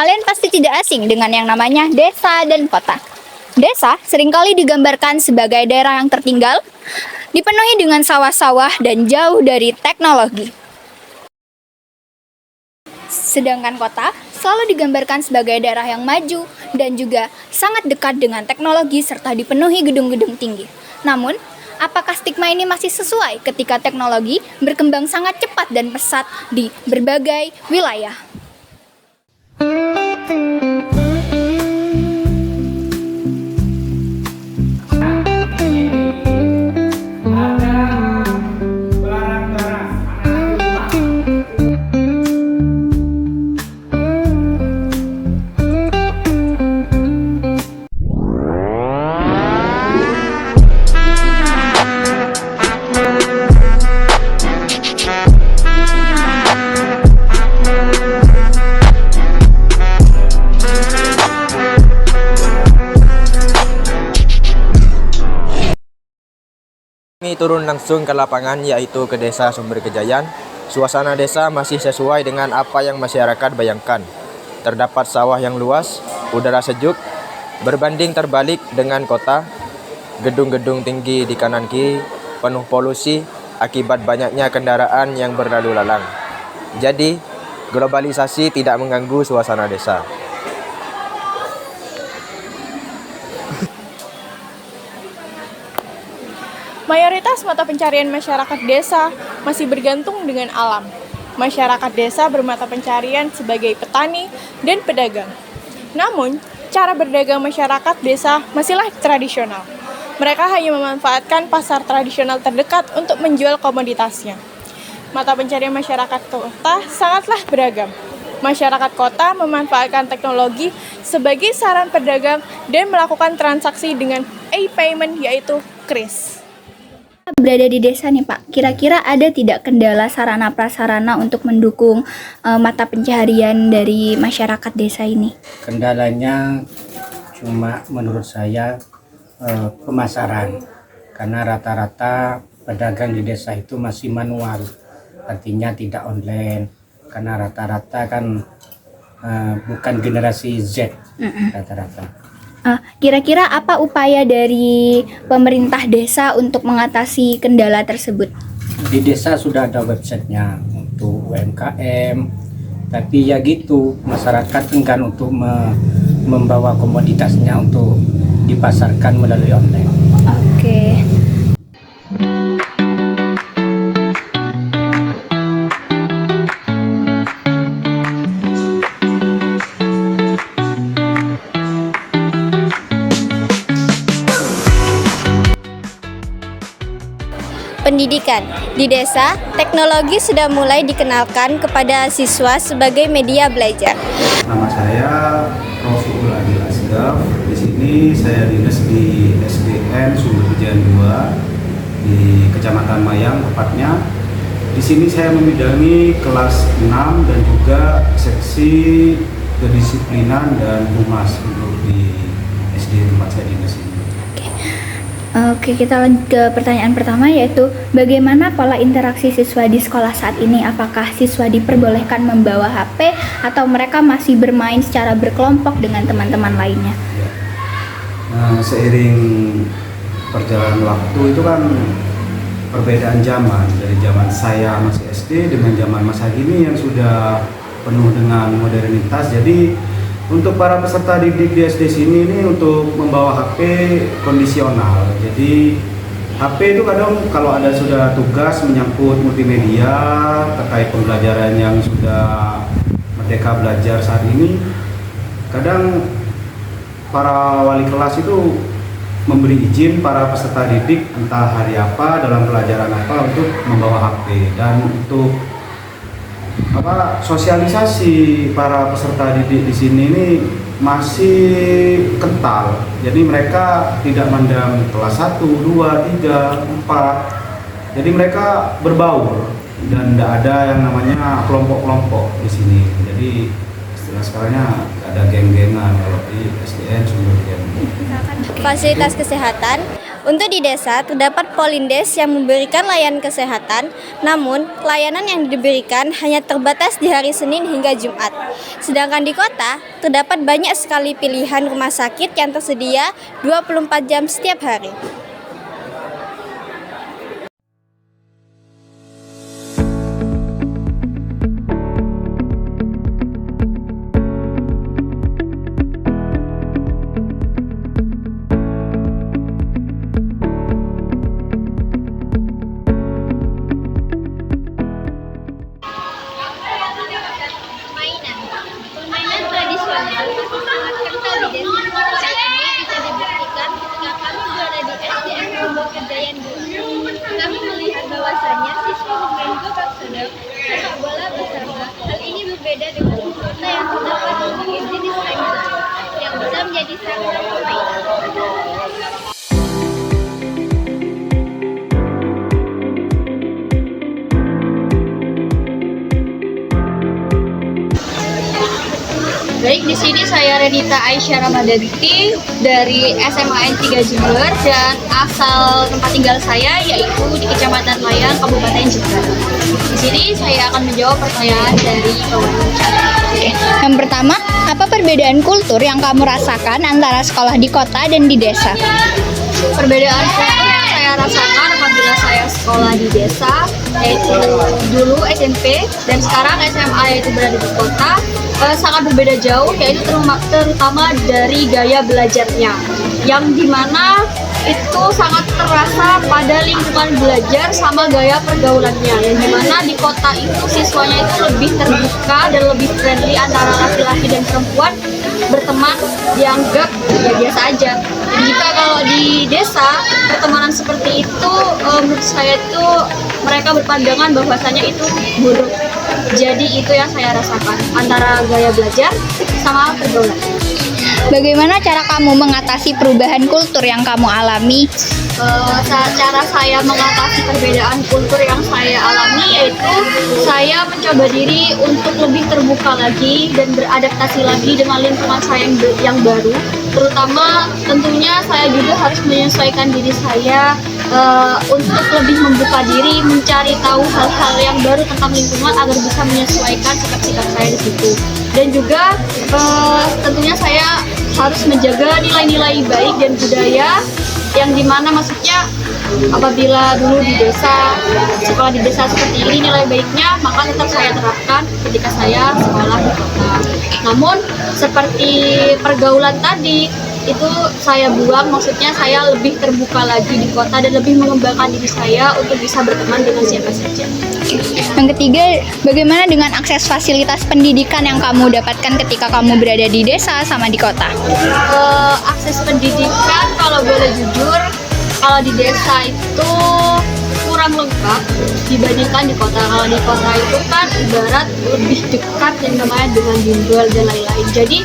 Kalian pasti tidak asing dengan yang namanya desa dan kota. Desa seringkali digambarkan sebagai daerah yang tertinggal, dipenuhi dengan sawah-sawah dan jauh dari teknologi. Sedangkan kota selalu digambarkan sebagai daerah yang maju dan juga sangat dekat dengan teknologi serta dipenuhi gedung-gedung tinggi. Namun, apakah stigma ini masih sesuai ketika teknologi berkembang sangat cepat dan pesat di berbagai wilayah? Kami turun langsung ke lapangan, yaitu ke Desa Sumber Kejayaan. Suasana desa masih sesuai dengan apa yang masyarakat bayangkan. Terdapat sawah yang luas, udara sejuk, berbanding terbalik dengan kota. Gedung-gedung tinggi di kanan kiri, penuh polusi akibat banyaknya kendaraan yang berlalu lalang. Jadi, globalisasi tidak mengganggu suasana desa. Mayoritas mata pencarian masyarakat desa masih bergantung dengan alam. Masyarakat desa bermata pencarian sebagai petani dan pedagang. Namun, cara berdagang masyarakat desa masihlah tradisional. Mereka hanya memanfaatkan pasar tradisional terdekat untuk menjual komoditasnya. Mata pencarian masyarakat kota sangatlah beragam. Masyarakat kota memanfaatkan teknologi sebagai saran pedagang dan melakukan transaksi dengan e-payment yaitu KRIS. Berada di desa nih Pak, kira-kira ada tidak kendala sarana prasarana untuk mendukung mata pencaharian dari masyarakat desa ini? Kendalanya cuma menurut saya pemasaran, karena rata-rata pedagang di desa itu masih manual, artinya tidak online, karena rata-rata kan bukan generasi Z rata-rata. Kira-kira apa upaya dari pemerintah desa untuk mengatasi kendala tersebut? Di desa sudah ada websitenya untuk UMKM, tapi ya gitu, masyarakat enggan untuk membawa komoditasnya untuk dipasarkan melalui online. Oke. Pendidikan. Di desa, teknologi sudah mulai dikenalkan kepada siswa sebagai media belajar. Nama saya Rofiul Adil Asgaf. Di sini saya dinas di SDN Sumber Kejayaan 2 di Kecamatan Mayang tepatnya. Di sini saya membidangi kelas 6 dan juga seksi kedisiplinan dan humas untuk di SD tempat saya dinas ini. Oke, kita lanjut ke pertanyaan pertama, yaitu bagaimana pola interaksi siswa di sekolah saat ini? Apakah siswa diperbolehkan membawa HP atau mereka masih bermain secara berkelompok dengan teman-teman lainnya? Nah, seiring perjalanan waktu itu kan perbedaan zaman, dari zaman saya masih SD dengan zaman masa kini yang sudah penuh dengan modernitas. Jadi untuk para peserta didik di SD sini ini untuk membawa HP kondisional. Jadi HP itu kadang kalau ada sudah tugas menyangkut multimedia terkait pembelajaran yang sudah Merdeka Belajar saat ini, kadang para wali kelas itu memberi izin para peserta didik entah hari apa dalam pelajaran apa untuk membawa HP, dan untuk sosialisasi para peserta didik di sini ini masih kental. Jadi mereka tidak mandang kelas 1, 2, 3, 4. Jadi mereka berbaur dan tidak ada yang namanya kelompok-kelompok di sini. Jadi istilah sekarangnya ada geng-gengan kalau di SDN Sumber Kejayaan. Fasilitas kesehatan. Untuk di desa, terdapat Polindes yang memberikan layanan kesehatan, namun layanan yang diberikan hanya terbatas di hari Senin hingga Jumat. Sedangkan di kota, terdapat banyak sekali pilihan rumah sakit yang tersedia 24 jam setiap hari. Permainan tradisional sangat kental di desa. Hal ini bisa dibuktikan ketika kami berada di SDN Sumber Kejayaan 2. Kami melihat bahwasannya siswa bermain gobak sodok, sepak bola bersama. Hal ini berbeda dengan di kota yang terdapat berbagai jenis permainan yang bisa menjadi sarana permainan. Baik, di sini saya Renita Aisyah Ramadanti dari SMA N3 Jember dan asal tempat tinggal saya yaitu di Kecamatan Layang, Kabupaten Jember. Di sini saya akan menjawab pertanyaan dari pewawancara. Yang pertama, apa perbedaan kultur yang kamu rasakan antara sekolah di kota dan di desa? Perbedaan kultur yang saya rasakan apabila saya sekolah di desa, yaitu dulu SMP dan sekarang SMA yaitu berada di kota, sangat berbeda jauh, yaitu terutama dari gaya belajarnya, yang dimana itu sangat terasa pada lingkungan belajar sama gaya pergaulannya, yang dimana di kota itu siswanya itu lebih terbuka dan lebih friendly antara laki-laki dan perempuan, berteman dianggap ya biasa aja. Jika kalau di desa pertemanan seperti itu menurut saya itu mereka berpandangan bahwasanya itu buruk. Jadi itu yang saya rasakan antara gaya belajar sama pergaulan. Bagaimana cara kamu mengatasi perubahan kultur yang kamu alami? Cara saya mengatasi perbedaan kultur yang saya alami yaitu saya mencoba diri untuk lebih terbuka lagi dan beradaptasi lagi dengan lingkungan saya yang baru. Terutama tentunya saya juga harus menyesuaikan diri saya untuk lebih membuka diri, mencari tahu hal-hal yang baru tentang lingkungan agar bisa menyesuaikan sikap-sikap saya di situ. Dan juga tentunya saya harus menjaga nilai-nilai baik dan budaya yang dimana maksudnya apabila dulu di desa, sekolah di desa seperti ini nilai baiknya maka tetap saya terapkan ketika saya sekolah di kota. Namun seperti pergaulan tadi itu saya buang, maksudnya saya lebih terbuka lagi di kota dan lebih mengembangkan diri saya untuk bisa berteman dengan siapa saja. Yang ketiga, bagaimana dengan akses fasilitas pendidikan yang kamu dapatkan ketika kamu berada di desa sama di kota? Akses pendidikan kalau boleh jujur, kalau di desa itu kurang lengkap dibandingkan di kota. Kalau di kota itu kan ibarat lebih dekat yang namanya dengan bimbel dan lain-lain. Jadi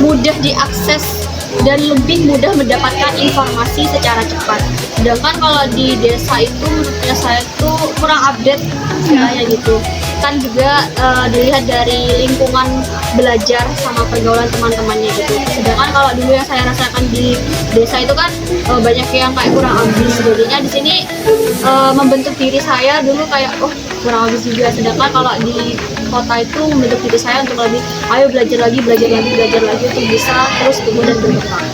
mudah diakses dan lebih mudah mendapatkan informasi secara cepat. Sedangkan kalau di desa itu menurutnya saya itu kurang update istilahnya gitu. Kan juga dilihat dari lingkungan belajar sama pergaulan teman-temannya gitu. Sedangkan kalau dulu yang saya rasakan di desa itu kan banyak yang kayak kurang ambis. Jadinya di sini membentuk diri saya dulu kayak kurang habis juga. Sedangkan kalau di kota itu membentuk diri saya untuk lebih ayo belajar lagi untuk bisa terus tumbuh dan berkembang.